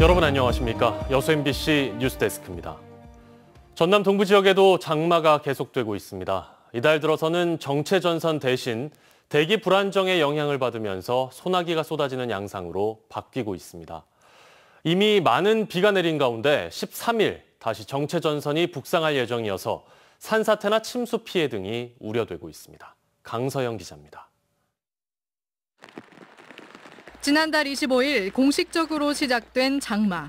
여러분 안녕하십니까? 여수 MBC 뉴스데스크입니다. 전남 동부 지역에도 장마가 계속되고 있습니다. 이달 들어서는 정체전선 대신 대기 불안정의 영향을 받으면서 소나기가 쏟아지는 양상으로 바뀌고 있습니다. 이미 많은 비가 내린 가운데 13일 다시 정체전선이 북상할 예정이어서 산사태나 침수 피해 등이 우려되고 있습니다. 강서영 기자입니다. 지난달 25일 공식적으로 시작된 장마.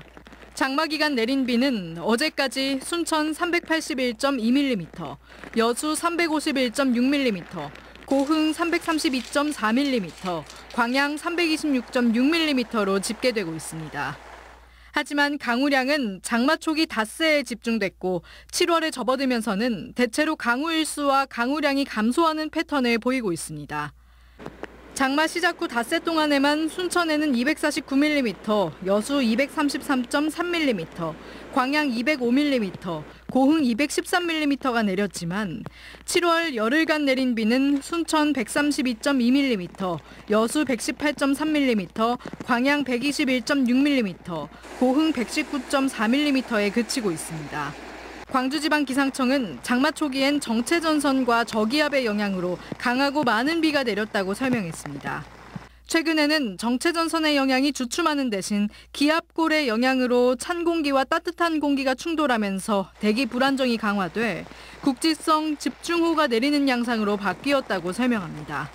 장마 기간 내린 비는 어제까지 순천 381.2mm, 여수 351.6mm, 고흥 332.4mm, 광양 326.6mm로 집계되고 있습니다. 하지만 강우량은 장마 초기 닷새에 집중됐고 7월에 접어들면서는 대체로 강우 일수와 강우량이 감소하는 패턴을 보이고 있습니다. 장마 시작 후 닷새 동안에만 순천에는 249mm, 여수 233.3mm, 광양 205mm, 고흥 213mm가 내렸지만 7월 열흘간 내린 비는 순천 132.2mm, 여수 118.3mm, 광양 121.6mm, 고흥 119.4mm에 그치고 있습니다. 광주지방기상청은 장마 초기엔 정체전선과 저기압의 영향으로 강하고 많은 비가 내렸다고 설명했습니다. 최근에는 정체전선의 영향이 주춤하는 대신 기압골의 영향으로 찬 공기와 따뜻한 공기가 충돌하면서 대기 불안정이 강화돼 국지성 집중호우가 내리는 양상으로 바뀌었다고 설명합니다.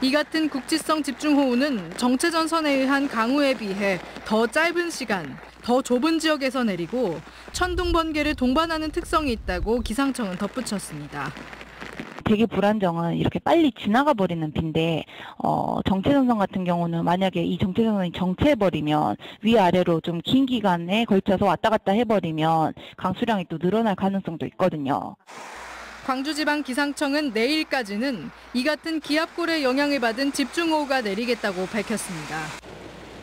이 같은 국지성 집중호우는 정체전선에 의한 강우에 비해 더 짧은 시간, 더 좁은 지역에서 내리고 천둥 번개를 동반하는 특성이 있다고 기상청은 덧붙였습니다. 대기 불안정은 이렇게 빨리 지나가 버리는 비인데 정체전선 같은 경우는 만약에 이 정체전선이 정체해버리면 위아래로 좀 긴 기간에 걸쳐서 왔다 갔다 해버리면 강수량이 또 늘어날 가능성도 있거든요. 광주지방기상청은 내일까지는 이 같은 기압골의 영향을 받은 집중호우가 내리겠다고 밝혔습니다.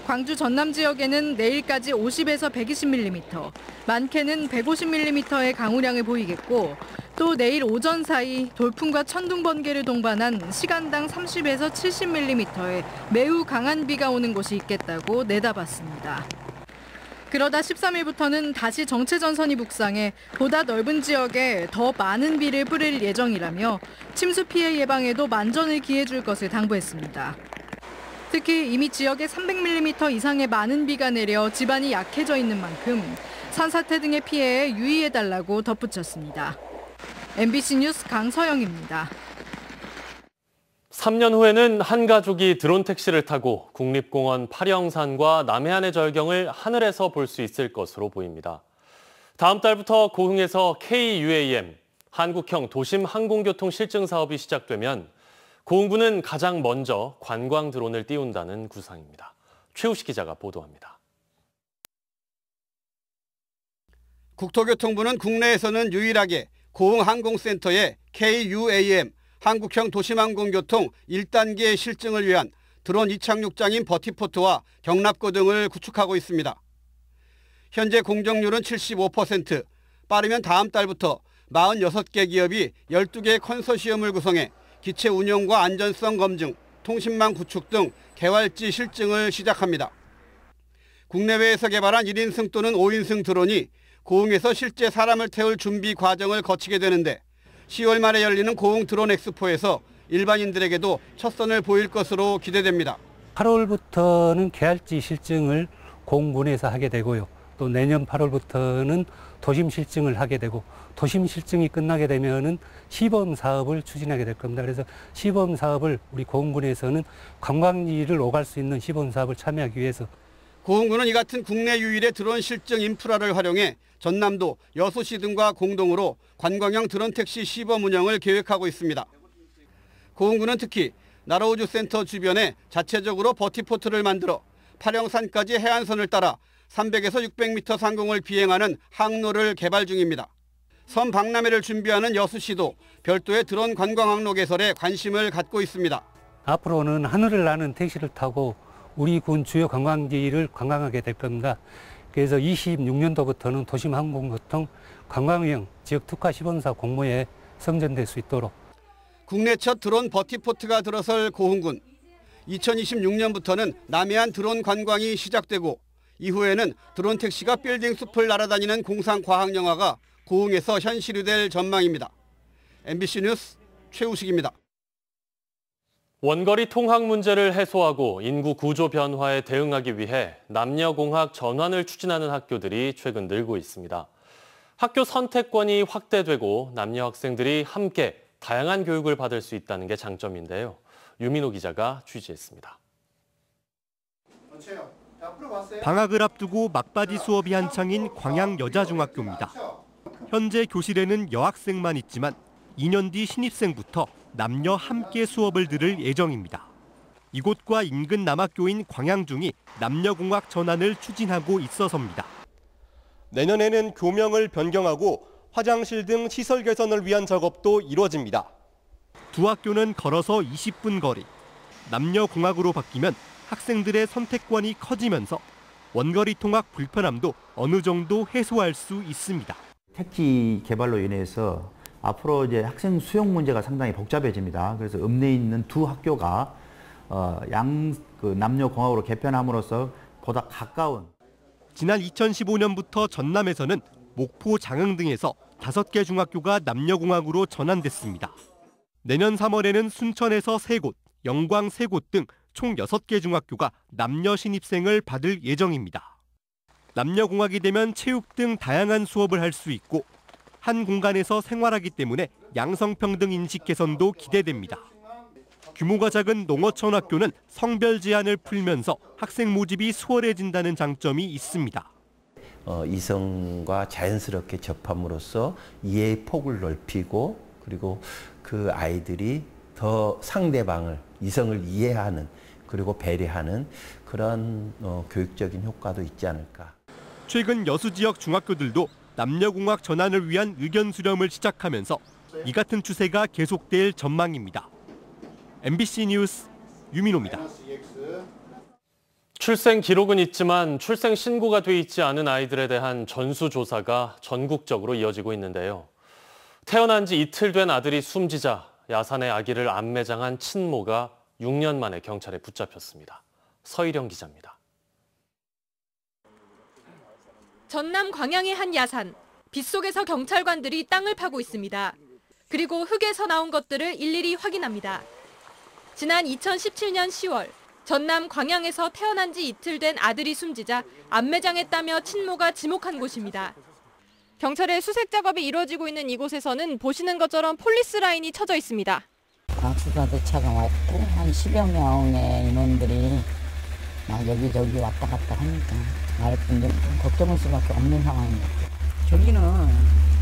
광주 전남 지역에는 내일까지 50에서 120mm, 많게는 150mm의 강우량을 보이겠고 또 내일 오전 사이 돌풍과 천둥 번개를 동반한 시간당 30에서 70mm의 매우 강한 비가 오는 곳이 있겠다고 내다봤습니다. 그러다 13일부터는 다시 정체전선이 북상해 보다 넓은 지역에 더 많은 비를 뿌릴 예정이라며 침수 피해 예방에도 만전을 기해줄 것을 당부했습니다. 특히 이미 지역에 300mm 이상의 많은 비가 내려 지반이 약해져 있는 만큼 산사태 등의 피해에 유의해달라고 덧붙였습니다. MBC 뉴스 강서영입니다. 3년 후에는 한 가족이 드론 택시를 타고 국립공원 파령산과 남해안의 절경을 하늘에서 볼 수 있을 것으로 보입니다. 다음 달부터 고흥에서 KUAM, 한국형 도심 항공교통 실증 사업이 시작되면 고흥군은 가장 먼저 관광 드론을 띄운다는 구상입니다. 최우식 기자가 보도합니다. 국토교통부는 국내에서는 유일하게 고흥항공센터에 KUAM, 한국형 도심항공교통 1단계 실증을 위한 드론 이착륙장인 버티포트와 경납고 등을 구축하고 있습니다. 현재 공정률은 75%, 빠르면 다음 달부터 46개 기업이 12개 컨소시엄을 구성해 기체 운영과 안전성 검증, 통신망 구축 등 개활지 실증을 시작합니다. 국내외에서 개발한 1인승 또는 5인승 드론이 고흥에서 실제 사람을 태울 준비 과정을 거치게 되는데 10월 말에 열리는 고흥 드론 엑스포에서 일반인들에게도 첫 선을 보일 것으로 기대됩니다. 8월부터는 개활지 실증을 고흥군에서 하게 되고요. 또 내년 8월부터는 도심 실증을 하게 되고 도심 실증이 끝나게 되면은 시범 사업을 추진하게 될 겁니다. 그래서 시범 사업을 우리 고흥군에서는 관광지를 오갈 수 있는 시범 사업을 참여하기 위해서 고흥군은 이 같은 국내 유일의 드론 실증 인프라를 활용해 전남도, 여수시 등과 공동으로 관광형 드론 택시 시범 운영을 계획하고 있습니다. 고흥군은 특히 나로우주센터 주변에 자체적으로 버티포트를 만들어 파령산까지 해안선을 따라 300에서 600m 상공을 비행하는 항로를 개발 중입니다. 섬 박람회를 준비하는 여수시도 별도의 드론 관광 항로 개설에 관심을 갖고 있습니다. 앞으로는 하늘을 나는 택시를 타고 우리 군 주요 관광지를 관광하게 될 겁니다. 그래서 26년도부터는 도심 항공교통 관광형 지역 특화 시범사업 공모에 승전될 수 있도록. 국내 첫 드론 버티포트가 들어설 고흥군. 2026년부터는 남해안 드론 관광이 시작되고 이후에는 드론 택시가 빌딩 숲을 날아다니는 공상 과학 영화가 고흥에서 현실이 될 전망입니다. MBC 뉴스 최우식입니다. 원거리 통학 문제를 해소하고 인구 구조 변화에 대응하기 위해 남녀공학 전환을 추진하는 학교들이 최근 늘고 있습니다. 학교 선택권이 확대되고 남녀 학생들이 함께 다양한 교육을 받을 수 있다는 게 장점인데요. 유민호 기자가 취재했습니다. 방학을 앞두고 막바지 수업이 한창인 광양여자중학교입니다. 현재 교실에는 여학생만 있지만 2년 뒤 신입생부터 남녀 함께 수업을 들을 예정입니다. 이곳과 인근 남학교인 광양중이 남녀공학 전환을 추진하고 있어서입니다. 내년에는 교명을 변경하고 화장실 등 시설 개선을 위한 작업도 이루어집니다. 두 학교는 걸어서 20분 거리. 남녀공학으로 바뀌면 학생들의 선택권이 커지면서 원거리 통학 불편함도 어느 정도 해소할 수 있습니다. 택지 개발로 인해서 앞으로 이제 학생 수용 문제가 상당히 복잡해집니다. 그래서 읍내에 있는 두 학교가 남녀 공학으로 개편함으로써 보다 가까운. 지난 2015년부터 전남에서는 목포, 장흥 등에서 5개 중학교가 남녀 공학으로 전환됐습니다. 내년 3월에는 순천에서 3곳, 영광 3곳 등 총 6개 중학교가 남녀 신입생을 받을 예정입니다. 남녀 공학이 되면 체육 등 다양한 수업을 할 수 있고 한 공간에서 생활하기 때문에 양성평등 인식 개선도 기대됩니다. 규모가 작은 농어촌 학교는 성별 제한을 풀면서 학생 모집이 수월해진다는 장점이 있습니다. 이성과 자연스럽게 접함으로써 이해의 폭을 넓히고 그리고 그 아이들이 더 상대방을, 이성을 이해하는 그리고 배려하는 그런 교육적인 효과도 있지 않을까. 최근 여수 지역 중학교들도 남녀공학 전환을 위한 의견 수렴을 시작하면서 이 같은 추세가 계속될 전망입니다. MBC 뉴스 유민호입니다. 출생 기록은 있지만 출생 신고가 돼 있지 않은 아이들에 대한 전수조사가 전국적으로 이어지고 있는데요. 태어난 지 이틀 된 아들이 숨지자 야산의 아기를 안매장한 친모가 6년 만에 경찰에 붙잡혔습니다. 서희령 기자입니다. 전남 광양의 한 야산. 빗속에서 경찰관들이 땅을 파고 있습니다. 그리고 흙에서 나온 것들을 일일이 확인합니다. 지난 2017년 10월 전남 광양에서 태어난 지 이틀 된 아들이 숨지자 안매장했다며 친모가 지목한 곳입니다. 경찰의 수색 작업이 이루어지고 있는 이곳에서는 보시는 것처럼 폴리스 라인이 쳐져 있습니다. 수사대 차가 왔고 한 10여 명의 인원들이 막 여기저기 왔다 갔다 하니까 알뿐 좀 걱정할 수밖에 없는 상황입니다. 저기는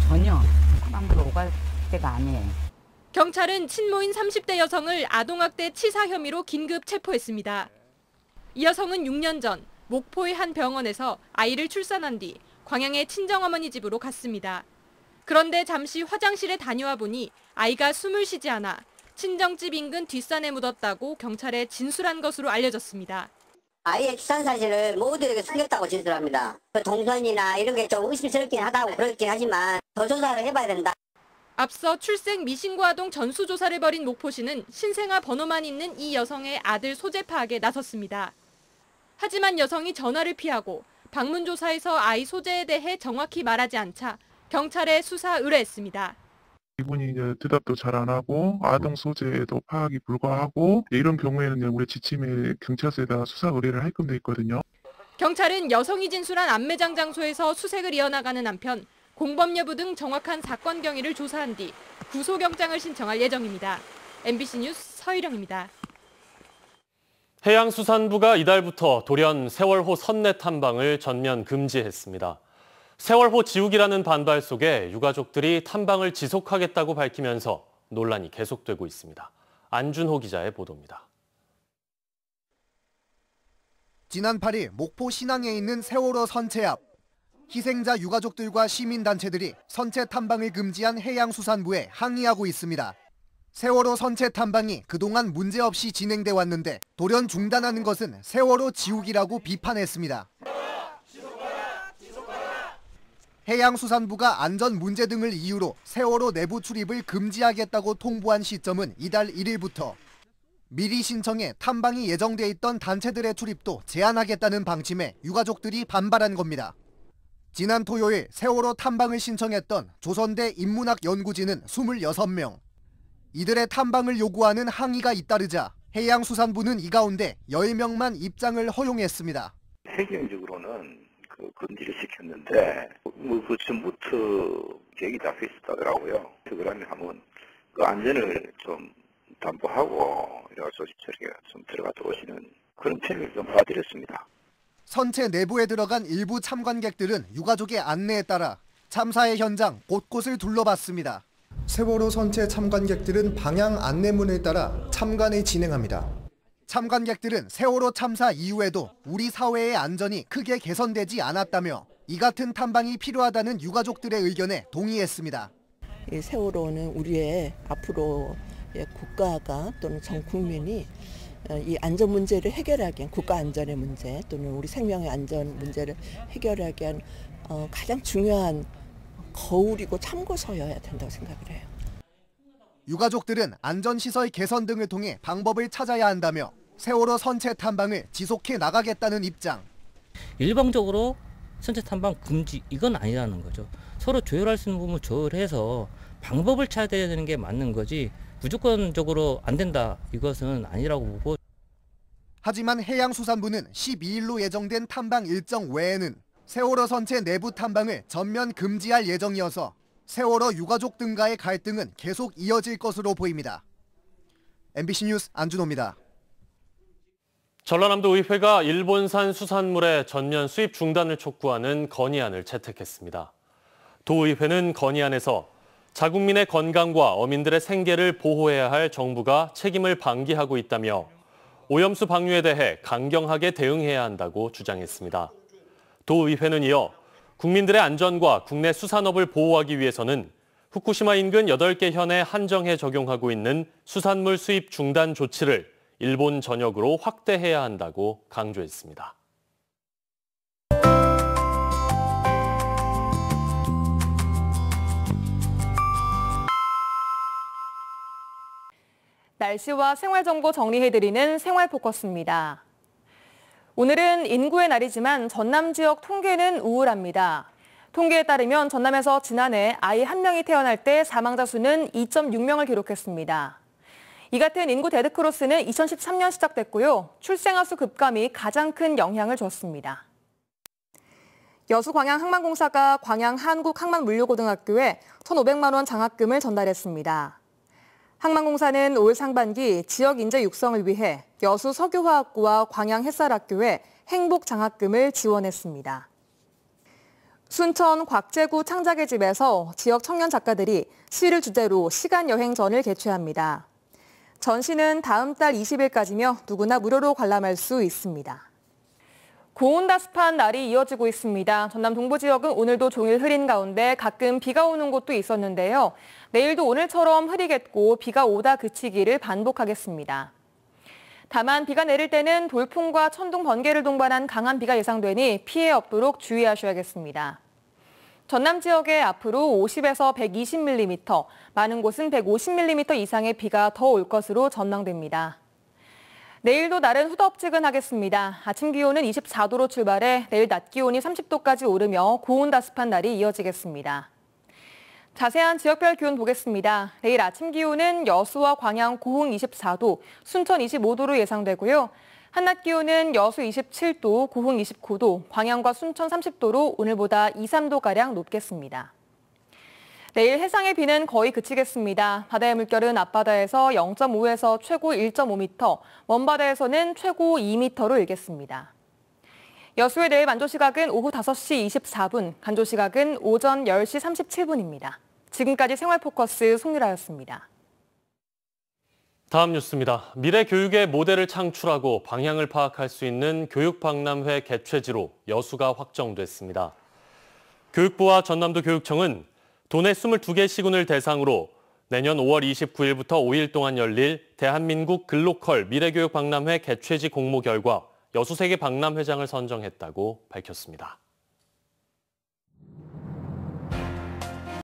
전혀 사람들 오갈 때가 아니에요. 경찰은 친모인 30대 여성을 아동학대 치사 혐의로 긴급 체포했습니다. 이 여성은 6년 전 목포의 한 병원에서 아이를 출산한 뒤 광양의 친정어머니 집으로 갔습니다. 그런데 잠시 화장실에 다녀와 보니 아이가 숨을 쉬지 않아 친정집 인근 뒷산에 묻었다고 경찰에 진술한 것으로 알려졌습니다. 아이의 출산 사실을 모두에게 숨겼다고 진술합니다. 동선이나 이런 게 좀 의심스럽긴 하다고 그렇긴 하지만 더 조사를 해봐야 된다. 앞서 출생 미신고 아동 전수조사를 벌인 목포시는 신생아 번호만 있는 이 여성의 아들 소재 파악에 나섰습니다. 하지만 여성이 전화를 피하고 방문 조사에서 아이 소재에 대해 정확히 말하지 않자 경찰에 수사 의뢰했습니다. 이분이 대답도 잘 안 하고 아동 소재도 파악이 불가하고 이런 경우에는 우리 지침에 경찰서에다 수사 의뢰를 하게끔 돼 있거든요. 경찰은 여성이 진술한 안매장 장소에서 수색을 이어나가는 한편 공범 여부 등 정확한 사건 경위를 조사한 뒤 구속영장을 신청할 예정입니다. MBC 뉴스 서희령입니다. 해양수산부가 이달부터 돌연 세월호 선내 탐방을 전면 금지했습니다. 세월호 지우기라는 반발 속에 유가족들이 탐방을 지속하겠다고 밝히면서 논란이 계속되고 있습니다. 안준호 기자의 보도입니다. 지난 8일 목포 신항에 있는 세월호 선체 앞. 희생자 유가족들과 시민단체들이 선체 탐방을 금지한 해양수산부에 항의하고 있습니다. 세월호 선체 탐방이 그동안 문제없이 진행돼 왔는데 돌연 중단하는 것은 세월호 지우기라고 비판했습니다. 해양수산부가 안전 문제 등을 이유로 세월호 내부 출입을 금지하겠다고 통보한 시점은 이달 1일부터. 미리 신청해 탐방이 예정돼 있던 단체들의 출입도 제한하겠다는 방침에 유가족들이 반발한 겁니다. 지난 토요일 세월호 탐방을 신청했던 조선대 인문학연구진은 26명. 이들의 탐방을 요구하는 항의가 잇따르자 해양수산부는 이 가운데 10명만 입장을 허용했습니다. 행정적으로는 금지를 시켰는데 그 전부터 계획이 잡혀 있었더라고요. 그러면 한번 그 안전을 좀 담보하고 이래서 저렇게 좀 들어갔다 오시는 그런 편을 좀 봐드렸습니다. 선체 내부에 들어간 일부 참관객들은 유가족의 안내에 따라 참사의 현장 곳곳을 둘러봤습니다. 세월호 선체 참관객들은 방향 안내문을 따라 참관을 진행합니다. 참관객들은 세월호 참사 이후에도 우리 사회의 안전이 크게 개선되지 않았다며 이 같은 탐방이 필요하다는 유가족들의 의견에 동의했습니다. 이 세월호는 우리의 앞으로 국가가 또는 전 국민이 이 안전 문제를 해결하기 위한 국가 안전의 문제 또는 우리 생명의 안전 문제를 해결하기 위한 가장 중요한 거울이고 참고서여야 된다고 생각을 해요. 유가족들은 안전시설 개선 등을 통해 방법을 찾아야 한다며 세월호 선체 탐방을 지속해 나가겠다는 입장. 일방적으로 선체 탐방 금지 이건 아니라는 거죠. 서로 조율할 수 있는 부분을 조율해서 방법을 찾아야 되는 게 맞는 거지 무조건적으로 안 된다 이것은 아니라고 보고. 하지만 해양수산부는 12일로 예정된 탐방 일정 외에는 세월호 선체 내부 탐방을 전면 금지할 예정이어서 세월호 유가족 등과의 갈등은 계속 이어질 것으로 보입니다. MBC 뉴스 안준호입니다. 전라남도 의회가 일본산 수산물의 전면 수입 중단을 촉구하는 건의안을 채택했습니다. 도의회는 건의안에서 자국민의 건강과 어민들의 생계를 보호해야 할 정부가 책임을 방기하고 있다며 오염수 방류에 대해 강경하게 대응해야 한다고 주장했습니다. 도의회는 이어 국민들의 안전과 국내 수산업을 보호하기 위해서는 후쿠시마 인근 8개 현에 한정해 적용하고 있는 수산물 수입 중단 조치를 일본 전역으로 확대해야 한다고 강조했습니다. 날씨와 생활정보 정리해드리는 생활포커스입니다. 오늘은 인구의 날이지만 전남 지역 통계는 우울합니다. 통계에 따르면 전남에서 지난해 아이 1명이 태어날 때 사망자 수는 2.6명을 기록했습니다. 이 같은 인구 데드크로스는 2013년 시작됐고요. 출생아 수 급감이 가장 큰 영향을 줬습니다. 여수광양항만공사가 광양 한국항만물류고등학교에 1,500만 원 장학금을 전달했습니다. 항만공사는 올 상반기 지역 인재 육성을 위해 여수 석유화학고와 광양햇살학교에 행복 장학금을 지원했습니다. 순천 곽재구 창작의 집에서 지역 청년 작가들이 시를 주제로 시간 여행전을 개최합니다. 전시는 다음 달 20일까지며 누구나 무료로 관람할 수 있습니다. 고온다습한 날이 이어지고 있습니다. 전남 동부 지역은 오늘도 종일 흐린 가운데 가끔 비가 오는 곳도 있었는데요. 내일도 오늘처럼 흐리겠고 비가 오다 그치기를 반복하겠습니다. 다만 비가 내릴 때는 돌풍과 천둥, 번개를 동반한 강한 비가 예상되니 피해 없도록 주의하셔야겠습니다. 전남 지역에 앞으로 50에서 120mm, 많은 곳은 150mm 이상의 비가 더 올 것으로 전망됩니다. 내일도 날은 후덥지근하겠습니다. 아침 기온은 24도로 출발해 내일 낮 기온이 30도까지 오르며 고온다습한 날이 이어지겠습니다. 자세한 지역별 기온 보겠습니다. 내일 아침 기온은 여수와 광양, 고흥 24도, 순천 25도로 예상되고요. 한낮 기온은 여수 27도, 고흥 29도, 광양과 순천 30도로 오늘보다 2, 3도가량 높겠습니다. 내일 해상의 비는 거의 그치겠습니다. 바다의 물결은 앞바다에서 0.5에서 최고 1.5m, 먼바다에서는 최고 2m로 일겠습니다. 여수의 내일 만조시각은 오후 5시 24분, 간조시각은 오전 10시 37분입니다. 지금까지 생활포커스 송유라였습니다. 다음 뉴스입니다. 미래 교육의 모델을 창출하고 방향을 파악할 수 있는 교육박람회 개최지로 여수가 확정됐습니다. 교육부와 전남도 교육청은 도내 22개 시군을 대상으로 내년 5월 29일부터 5일 동안 열릴 대한민국 글로컬 미래교육 박람회 개최지 공모 결과 여수 세계 박람회장을 선정했다고 밝혔습니다.